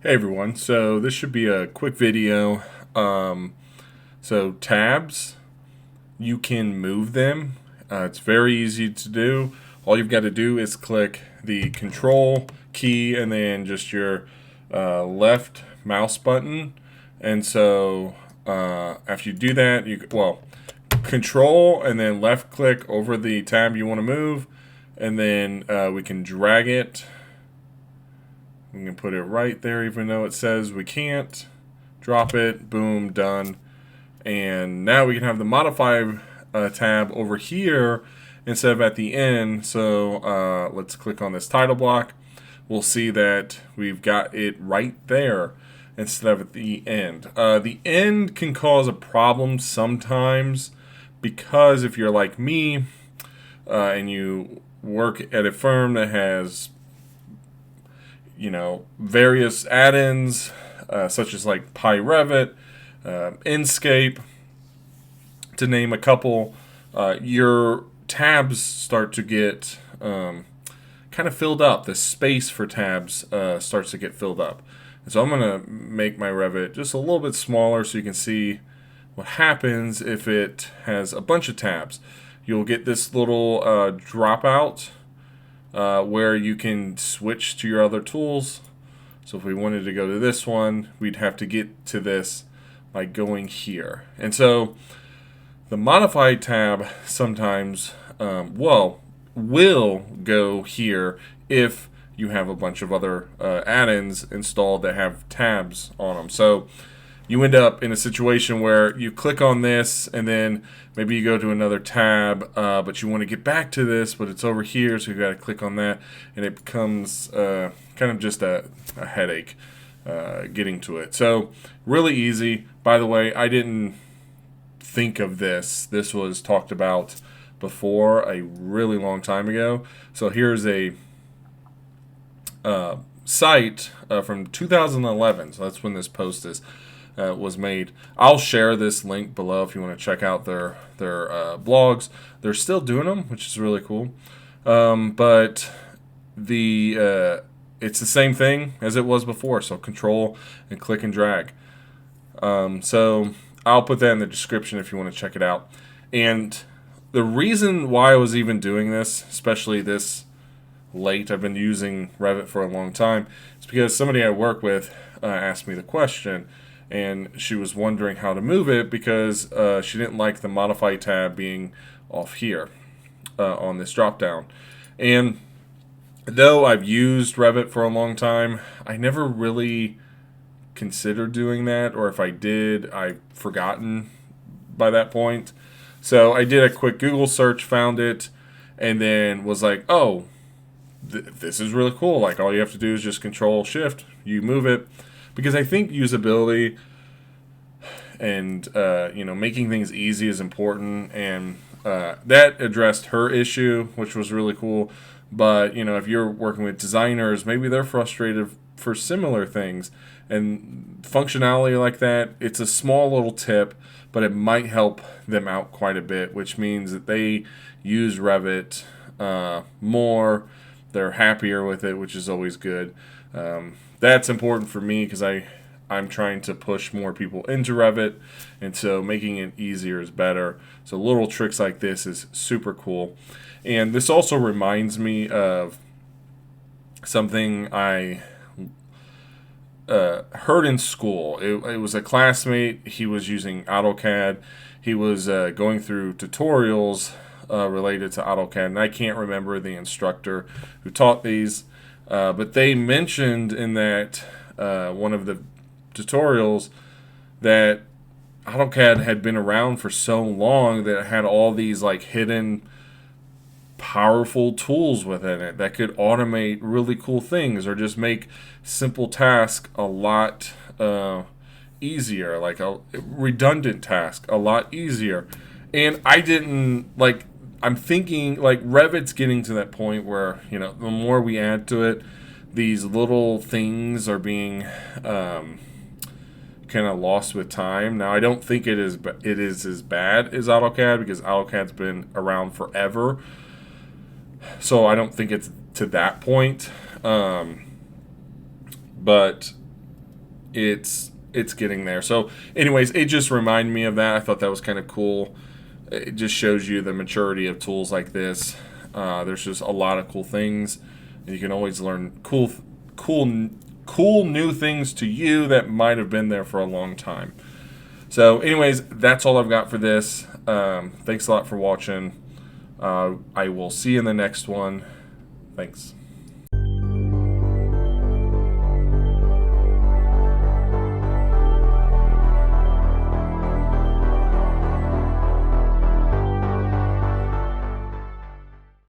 Hey everyone, so this should be a quick video. So tabs, you can move them. It's very easy to do. All you've got to do is click the control key and then just your left mouse button. And so after you do that, control and then left click over the tab you want to move, and then we can drag it. We can put it right there even though it says we can't. Drop it, boom, done. And now we can have the modify tab over here instead of at the end. So let's click on this title block. We'll see that we've got it right there instead of at the end. The end can cause a problem sometimes because if you're like me and you work at a firm that has various add-ins such as like Revit, Inkscape, to name a couple, your tabs start to get kind of filled up. The space for tabs starts to get filled up. And so I'm going to make my Revit just a little bit smaller so you can see what happens if it has a bunch of tabs. You'll get this little dropout where you can switch to your other tools. So if we wanted to go to this one, we'd have to get to this by going here. And so the modify tab sometimes will go here if you have a bunch of other add-ins installed that have tabs on them. So you end up in a situation where you click on this and then maybe you go to another tab, but you want to get back to this, but it's over here, so you've got to click on that, and it becomes kind of just a headache getting to it. So really easy. By the way, I didn't think of this. This was talked about before a really long time ago. So here's a site from 2011. So that's when this post was made. I'll share this link below if you want to check out their blogs. They're still doing them, which is really cool. But it's the same thing as it was before. So control and click and drag. So I'll put that in the description if you want to check it out. And the reason why I was even doing this, especially this late, I've been using Revit for a long time, is because somebody I work with asked me the question, and she was wondering how to move it because she didn't like the modify tab being off here on this drop down. And though I've used Revit for a long time, I never really considered doing that, or if I did, I've forgotten by that point. So I did a quick Google search, found it, and then was like, oh, this is really cool. Like, all you have to do is just control shift, you move it. Because I think usability and making things easy is important, and that addressed her issue, which was really cool. But if you're working with designers, maybe they're frustrated for similar things, and functionality like that, it's a small little tip, but it might help them out quite a bit, which means that they use Revit more. They're happier with it, which is always good. That's important for me because I'm trying to push more people into Revit, and so making it easier is better. So little tricks like this is super cool. And this also reminds me of something I heard in school. It was a classmate. He was using AutoCAD. He was going through tutorials related to AutoCAD, and I can't remember the instructor who taught these, but they mentioned in that one of the tutorials that AutoCAD had been around for so long that it had all these like hidden powerful tools within it that could automate really cool things or just make simple tasks a lot easier, like a redundant task a lot easier. And I didn't like, I'm thinking like Revit's getting to that point where the more we add to it, these little things are being kind of lost with time. Now I don't think it is as bad as AutoCAD because AutoCAD's been around forever, so I don't think it's to that point. But it's getting there. So anyways, it just reminded me of that. I thought that was kind of cool. It just shows you the maturity of tools like this. There's just a lot of cool things, and you can always learn cool new things to you that might have been there for a long time. So anyways, that's all I've got for this. Thanks a lot for watching. I will see you in the next one. Thanks.